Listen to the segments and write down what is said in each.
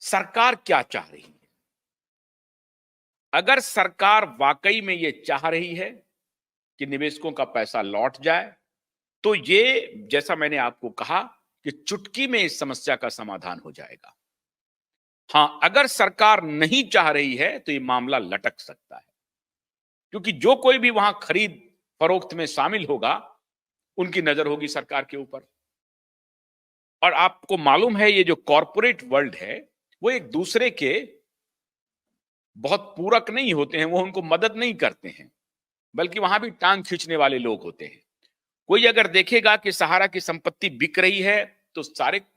सरकार क्या चाह रही है? अगर सरकार वाकई में ये चाह रही है कि निवेशकों का पैसा लौट जाए, तो ये, जैसा मैंने आपको कहा, कि चुटकी में इस समस्या का समाधान हो जाएगा। हां, अगर सरकार नहीं चाह रही है तो ये मामला लटक सकता है, क्योंकि जो कोई भी वहां खरीद फरोख्त में शामिल होगा, उनकी नजर होगी सरकार के ऊपर। और आपको मालूम है, ये जो कॉरपोरेट वर्ल्ड है, वो एक दूसरे के बहुत पूरक नहीं होते हैं, वो उनको मदद नहीं करते हैं, बल्कि वहां भी टांग खींचने वाले लोग होते हैं। कोई अगर देखेगा कि सहारा की संपत्ति बिक रही है, तो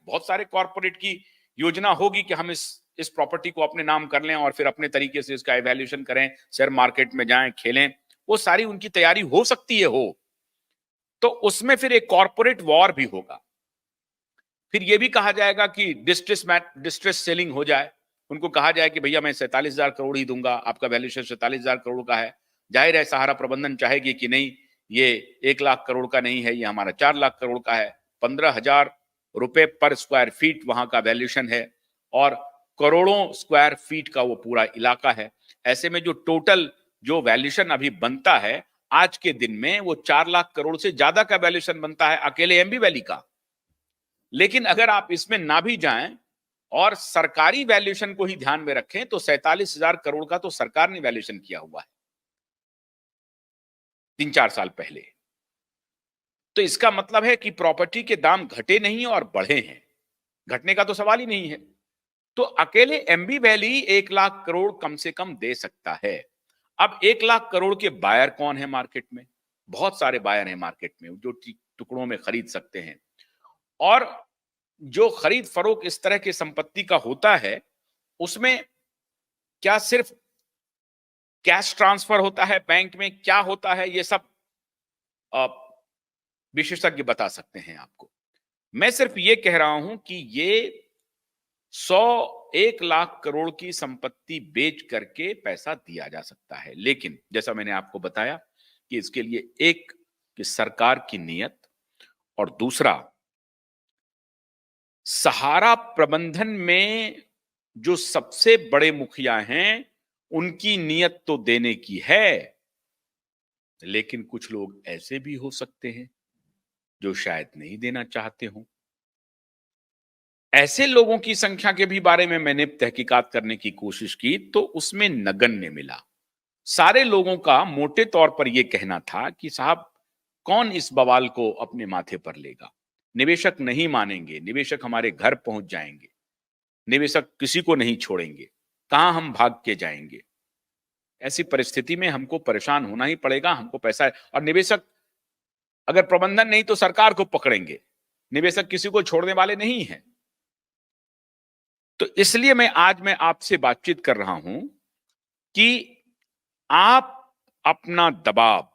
बहुत सारे कॉरपोरेट की योजना होगी कि हम इस प्रॉपर्टी को अपने नाम कर लें और फिर अपने तरीके से इसका इवैल्यूएशन करें, शेयर मार्केट में जाएं, खेलें। वो सारी उनकी तैयारी हो सकती है, तो उसमें फिर एक कॉरपोरेट वॉर भी होगा। फिर यह भी कहा जाएगा कि डिस्ट्रेस सेलिंग हो जाए, उनको कहा जाए कि भैया मैं 47,000 करोड़ ही दूंगा, आपका वैल्यूएशन 47,000 करोड़ का है। जाहिर है सहारा प्रबंधन चाहेगी कि नहीं, ये 1 लाख करोड़ का नहीं है, ये हमारा 4 लाख करोड़ का है। 15,000 रुपए पर स्क्वायर फीट वहां का वैल्यूएशन है और करोड़ों स्क्वायर फीट का वो पूरा इलाका है। ऐसे में जो टोटल जो वैल्यूएशन अभी बनता है आज के दिन में, वो 4 लाख करोड़ से ज्यादा का वैल्यूएशन बनता है अकेले एम्बी वैली का। लेकिन अगर आप इसमें ना भी जाएं और सरकारी वैल्यूएशन को ही ध्यान में रखें, तो 47,000 करोड़ का तो सरकार ने वैल्यूएशन किया हुआ है 3-4 साल पहले। तो इसका मतलब है कि प्रॉपर्टी के दाम घटे नहीं और बढ़े हैं, घटने का तो सवाल ही नहीं है। तो अकेले एम्बी वैली 1 लाख करोड़ कम से कम दे सकता है। अब 1 लाख करोड़ के बायर कौन है मार्केट में? बहुत सारे बायर हैं मार्केट में जो टुकड़ों में खरीद सकते हैं। और जो खरीद फरोख्त इस तरह की संपत्ति का होता है, उसमें क्या सिर्फ कैश ट्रांसफर होता है बैंक में, क्या होता है, ये सब विशेषज्ञ बता सकते हैं आपको। मैं सिर्फ ये कह रहा हूं कि ये 1 लाख करोड़ की संपत्ति बेच करके पैसा दिया जा सकता है। लेकिन जैसा मैंने आपको बताया कि इसके लिए एक कि सरकार की नीयत, और दूसरा सहारा प्रबंधन में जो सबसे बड़े मुखिया हैं, उनकी नीयत तो देने की है, लेकिन कुछ लोग ऐसे भी हो सकते हैं जो शायद नहीं देना चाहते हों। ऐसे लोगों की संख्या के भी बारे में मैंने तहकीकात करने की कोशिश की, तो उसमें नगण्य मिला। सारे लोगों का मोटे तौर पर यह कहना था कि साहब, कौन इस बवाल को अपने माथे पर लेगा? निवेशक नहीं मानेंगे, निवेशक हमारे घर पहुंच जाएंगे, निवेशक किसी को नहीं छोड़ेंगे, कहां हम भाग के जाएंगे? ऐसी परिस्थिति में हमको परेशान होना ही पड़ेगा, हमको पैसा है। और निवेशक अगर प्रबंधन नहीं तो सरकार को पकड़ेंगे, निवेशक किसी को छोड़ने वाले नहीं हैं। तो इसलिए आज मैं आपसे बातचीत कर रहा हूं कि आप अपना दबाव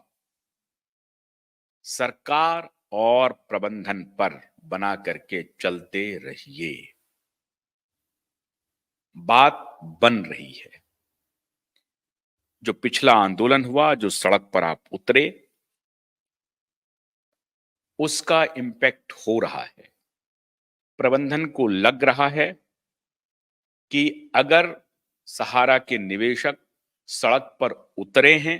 सरकार और प्रबंधन पर बना करके चलते रहिए। बात बन रही है। जो पिछला आंदोलन हुआ, जो सड़क पर आप उतरे, उसका इंपैक्ट हो रहा है। प्रबंधन को लग रहा है कि अगर सहारा के निवेशक सड़क पर उतरे हैं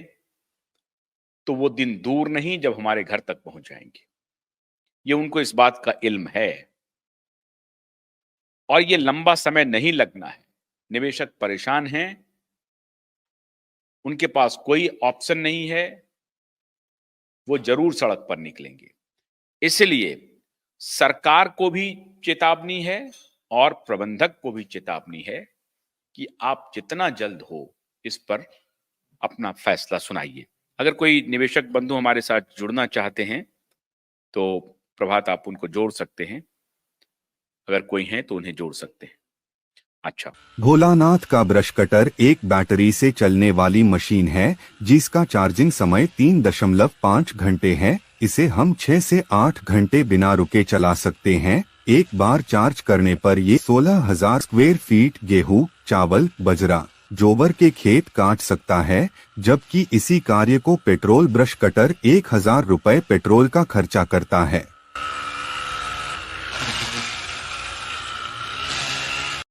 तो वो दिन दूर नहीं जब हमारे घर तक पहुंच जाएंगे। ये उनको इस बात का इल्म है और ये लंबा समय नहीं लगना है। निवेशक परेशान हैं, उनके पास कोई ऑप्शन नहीं है, वो जरूर सड़क पर निकलेंगे। इसलिए सरकार को भी चेतावनी है और प्रबंधक को भी चेतावनी है कि आप जितना जल्द हो इस पर अपना फैसला सुनाइए। अगर कोई निवेशक बंधु हमारे साथ जुड़ना चाहते हैं तो प्रभात आप उनको जोड़ सकते हैं, अगर कोई है तो उन्हें जोड़ सकते हैं। अच्छा, भोलानाथ का ब्रश कटर एक बैटरी से चलने वाली मशीन है जिसका चार्जिंग समय 3.5 घंटे है। इसे हम 6 से 8 घंटे बिना रुके चला सकते हैं। एक बार चार्ज करने पर ये 16,000 स्क्वायर फीट गेहूं, चावल, बजरा, जोबर के खेत काट सकता है, जबकि इसी कार्य को पेट्रोल ब्रश कटर 1,000 रुपए पेट्रोल का खर्चा करता है।